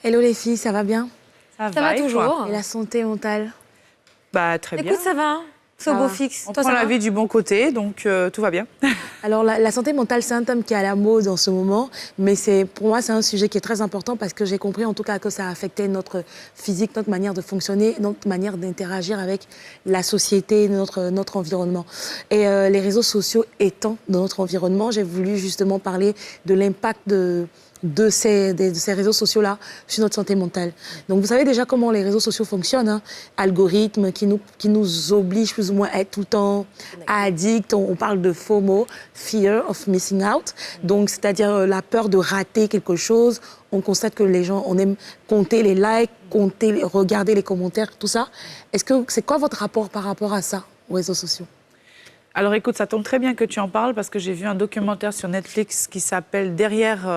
Hello les filles, ça va bien? Ça va toujours. Et la santé mentale? Bah, très bien. Écoute, ça va. C'est au beau fixe. On Toi, prend ça la va vie du bon côté, donc tout va bien. Alors la santé mentale, c'est un thème qui est à la mode en ce moment, mais pour moi, c'est un sujet qui est très important parce que j'ai compris en tout cas que ça affectait notre physique, notre manière de fonctionner, notre manière d'interagir avec la société, notre environnement. Et les réseaux sociaux étant dans notre environnement, j'ai voulu justement parler de l'impact de ces réseaux sociaux-là sur notre santé mentale. Donc, vous savez déjà comment les réseaux sociaux fonctionnent, hein? Algorithmes qui nous obligent plus ou moins à être tout le temps addicts. On parle de FOMO, Fear of Missing Out. Donc, c'est-à-dire la peur de rater quelque chose. On constate que les gens, on aime compter les likes, regarder les commentaires, tout ça. C'est quoi votre rapport par rapport à ça, aux réseaux sociaux? Alors écoute, ça tombe très bien que tu en parles parce que j'ai vu un documentaire sur Netflix qui s'appelle « Derrière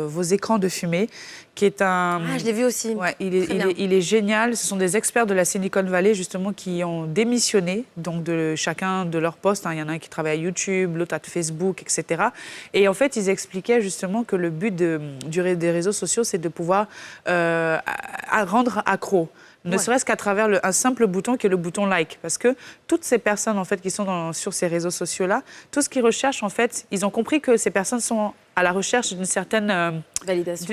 vos écrans de fumée », qui est un... Ah, je l'ai vu aussi. Ouais, il est génial. Ce sont des experts de la Silicon Valley, justement, qui ont démissionné, donc de chacun de leur poste. Hein. Il y en a un qui travaille à YouTube, l'autre à Facebook, etc. Et en fait, ils expliquaient justement que le but des réseaux sociaux, c'est de pouvoir rendre accro. Ne serait-ce qu'à travers un simple bouton qui est le bouton like. Parce que toutes ces personnes en fait, qui sont sur ces réseaux sociaux-là, tout ce qu'ils recherchent, en fait, ils ont compris que ces personnes sont à la recherche d'une certaine validation,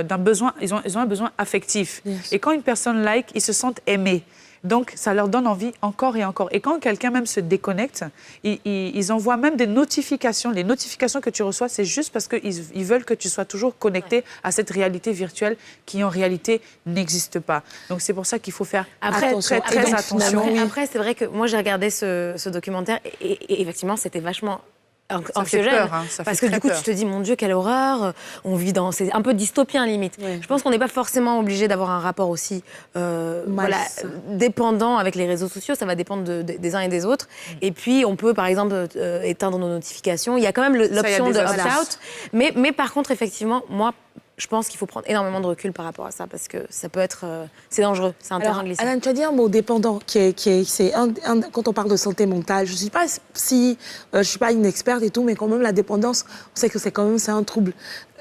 d'un besoin, ils ont un besoin affectif. Yes. Et quand une personne like, ils se sentent aimés. Donc, ça leur donne envie encore et encore. Et quand quelqu'un même se déconnecte, ils envoient même des notifications. Les notifications que tu reçois, c'est juste parce qu'ils veulent que tu sois toujours connecté à cette réalité virtuelle qui, en réalité, n'existe pas. Donc, c'est pour ça qu'il faut faire très attention. Après, c'est vrai que moi, j'ai regardé ce documentaire et effectivement, c'était vachement... anxiogène, peur, hein, parce que du coup, tu te dis, mon Dieu, quelle horreur, on vit dans... C'est un peu dystopien, limite. Oui. Je pense qu'on n'est pas forcément obligé d'avoir un rapport aussi dépendant avec les réseaux sociaux, ça va dépendre des uns et des autres. Et puis, on peut, par exemple, éteindre nos notifications. Il y a quand même l'option de opt-out. Mais par contre, effectivement, moi, je pense qu'il faut prendre énormément de recul par rapport à ça, parce que ça peut être... c'est dangereux, c'est un terrain glissant. Alan, tu as dit un mot dépendant, quand on parle de santé mentale, je ne suis pas je suis pas une experte et tout, mais quand même, la dépendance, on sait que c'est un trouble.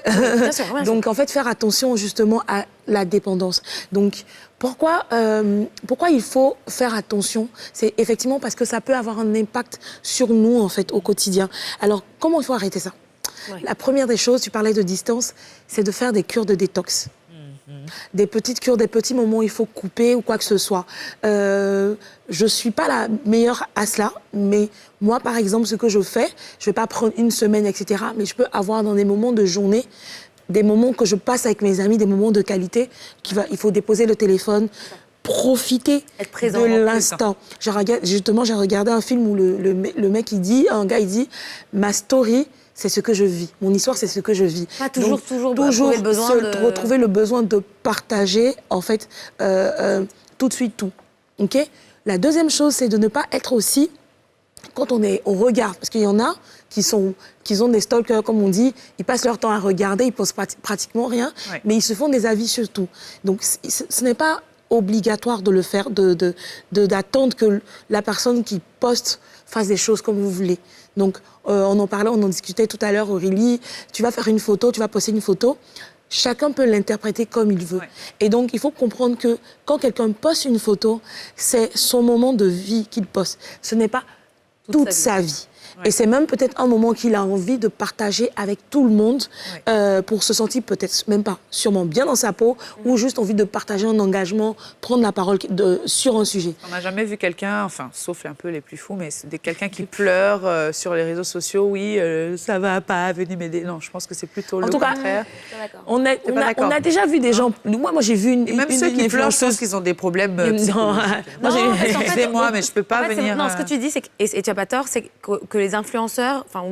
Bien sûr, bien sûr. Donc, en fait, faire attention justement à la dépendance. Donc, pourquoi il faut faire attention? C'est effectivement parce que ça peut avoir un impact sur nous, en fait, au quotidien. Alors, comment il faut arrêter ça? Ouais. La première des choses, tu parlais de distance, c'est de faire des cures de détox. Des petites cures, des petits moments où il faut couper ou quoi que ce soit. Je ne suis pas la meilleure à cela, mais moi, par exemple, ce que je fais, je ne vais pas prendre une semaine, etc., mais je peux avoir dans des moments de journée, des moments que je passe avec mes amis, des moments de qualité, il faut déposer le téléphone, profiter de l'instant. J'ai regardé un film où le mec, un gars, il dit « Ma story », c'est ce que je vis. Mon histoire, c'est ce que je vis. Pas toujours retrouver le besoin de partager, en fait, tout de suite tout. Okay? La deuxième chose, c'est de ne pas être aussi, quand on regarde, parce qu'il y en a qui ont des stalkers, comme on dit, ils passent leur temps à regarder, ils postent pratiquement rien, mais ils se font des avis sur tout. Donc, ce n'est pas obligatoire de le faire, d'attendre que la personne qui poste fasse des choses comme vous voulez. Donc, on en discutait tout à l'heure, Aurélie. Tu vas faire une photo, tu vas poster une photo. Chacun peut l'interpréter comme il veut. Ouais. Et donc, il faut comprendre que quand quelqu'un poste une photo, c'est son moment de vie qu'il poste. Ce n'est pas toute sa vie. Ouais. Et c'est même peut-être un moment qu'il a envie de partager avec tout le monde pour se sentir peut-être même pas sûrement bien dans sa peau ou juste envie de partager un engagement, prendre la parole sur un sujet. On n'a jamais vu quelqu'un, enfin, sauf un peu les plus fous, mais c'est quelqu'un qui pleure sur les réseaux sociaux. Oui, ça va pas, venez m'aider. Non, je pense que c'est plutôt le contraire. On a déjà vu des gens... Moi j'ai vu une... Et même ceux qui pleurent, je pense qu'ils ont des problèmes psychologiques. Excusez-moi, mais je peux pas venir... Non, ce que tu dis, et tu n'as pas tort, c'est que les influenceurs, enfin,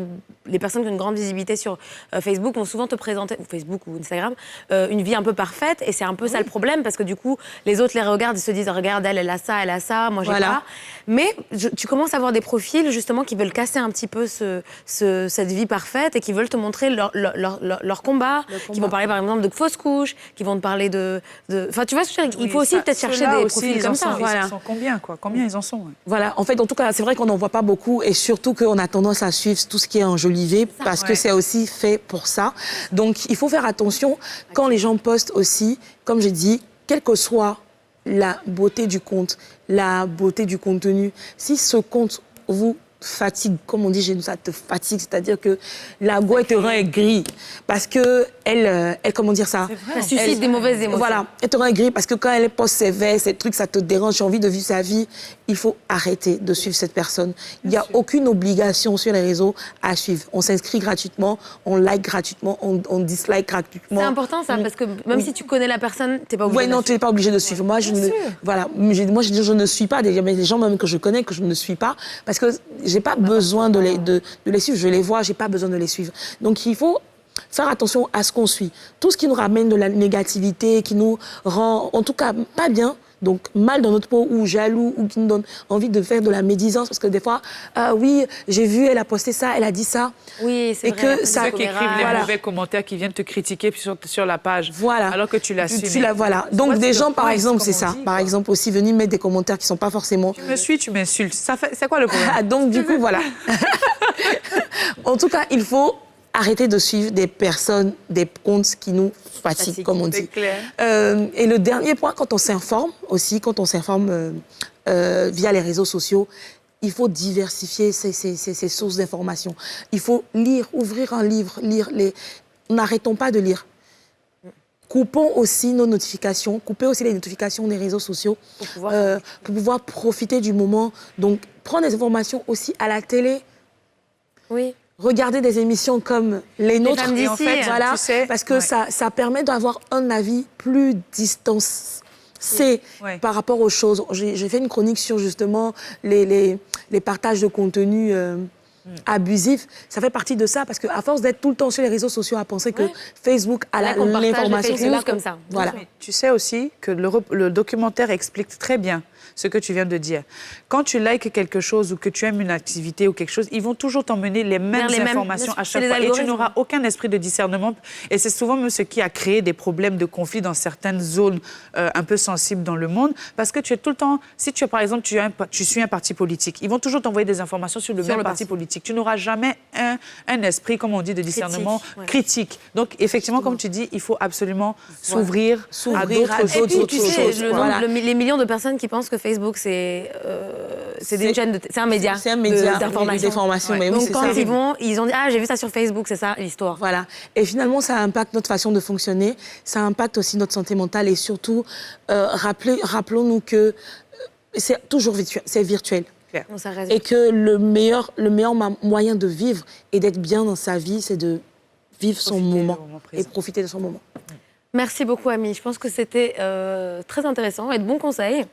les personnes qui ont une grande visibilité sur Facebook vont souvent te présenter, ou Facebook ou Instagram, une vie un peu parfaite. Et c'est un peu ça le problème, parce que du coup, les autres les regardent et se disent, regarde, elle a ça, moi j'ai pas. Mais tu commences à avoir des profils, justement, qui veulent casser un petit peu cette vie parfaite et qui veulent te montrer leur combat, qui vont parler, par exemple, de fausses couches, qui vont te parler de... Enfin, tu vois, il faut aussi peut-être chercher des profils comme ça. Ils en sont combien, quoi? Combien ils en sont? Voilà, en fait, en tout cas, c'est vrai qu'on n'en voit pas beaucoup et surtout qu'on a tendance à suivre tout ce qui est enjolivé parce que c'est aussi fait pour ça. Donc, il faut faire attention quand les gens postent aussi, comme j'ai dit, quelle que soit la beauté du compte, la beauté du contenu, si ce compte vous fatigue, comme on dit chez nous, ça te fatigue, c'est-à-dire que la go, elle te rend aigrie parce que elle, comment dire ça? Ça suscite des mauvaises émotions. Voilà, elle te rend aigrie parce que quand elle poste ses vestes, ces trucs, ça te dérange, tu as envie de vivre sa vie. Il faut arrêter de suivre cette personne. Il n'y a aucune obligation sur les réseaux à suivre. On s'inscrit gratuitement, on like gratuitement, on dislike gratuitement. C'est important ça, parce que même si tu connais la personne, tu n'es pas obligé. Oui, non, tu n'es pas obligé de suivre. Moi, je ne suis pas des gens même que je connais que je ne suis pas parce que j'ai pas besoin de les suivre. Je les vois, j'ai pas besoin de les suivre. Donc, il faut faire attention à ce qu'on suit. Tout ce qui nous ramène de la négativité, qui nous rend, en tout cas, pas bien, donc mal dans notre peau, ou jaloux, ou qui nous donne envie de faire de la médisance, parce que des fois, oui, j'ai vu, elle a posté ça, elle a dit ça. Oui, c'est vrai. Que ça, ceux qui écrivent les mauvais commentaires, qui viennent te critiquer sur la page, alors que tu l'as suivi. Voilà. Donc des gens, par exemple, c'est ça. Par exemple, aussi venus mettre des commentaires qui ne sont pas forcément... Tu me suis, tu m'insultes. C'est quoi le problème? Donc du coup, voilà. En tout cas, il faut arrêter de suivre des personnes, des comptes qui nous fatiguent, comme on dit. Clair. Et le dernier point, quand on s'informe aussi, via les réseaux sociaux, il faut diversifier ses sources d'informations. Il faut lire, ouvrir un livre, N'arrêtons pas de lire. Coupons aussi nos notifications, coupez aussi les notifications des réseaux sociaux pour pouvoir profiter du moment. Donc, prendre des informations aussi à la télé. Oui. Regarder des émissions comme les nôtres, femmes d'ici, en fait, voilà, tu sais, parce que ça permet d'avoir un avis plus distancé par rapport aux choses. J'ai fait une chronique sur justement les partages de contenu abusifs. Ça fait partie de ça, parce qu'à force d'être tout le temps sur les réseaux sociaux à penser que Facebook a l'information. C'est comme ça. Voilà. Mais tu sais aussi que le documentaire explique très bien ce que tu viens de dire. Quand tu likes quelque chose ou que tu aimes une activité ou quelque chose, ils vont toujours t'emmener les mêmes informations à chaque fois. Et tu n'auras aucun esprit de discernement. Et c'est souvent même ce qui a créé des problèmes de conflit dans certaines zones un peu sensibles dans le monde. Parce que tu es tout le temps... Si tu, par exemple, tu suis un parti politique, ils vont toujours t'envoyer des informations sur le même parti politique. Tu n'auras jamais un esprit, comme on dit, de discernement critique. Donc, effectivement, comme tu dis, il faut absolument s'ouvrir à d'autres choses. Et puis, tu sais, les millions de personnes qui pensent que Facebook, c'est un média. C'est un média d'information. Ouais. Donc, quand ils ont dit, j'ai vu ça sur Facebook, c'est ça l'histoire. Voilà. Et finalement, ça impacte notre façon de fonctionner, ça impacte aussi notre santé mentale et surtout, rappelons-nous que c'est toujours virtuel. Et que le meilleur moyen de vivre et d'être bien dans sa vie, c'est de vivre son moment et profiter de son moment. Merci beaucoup, Amy. Je pense que c'était très intéressant et de bons conseils.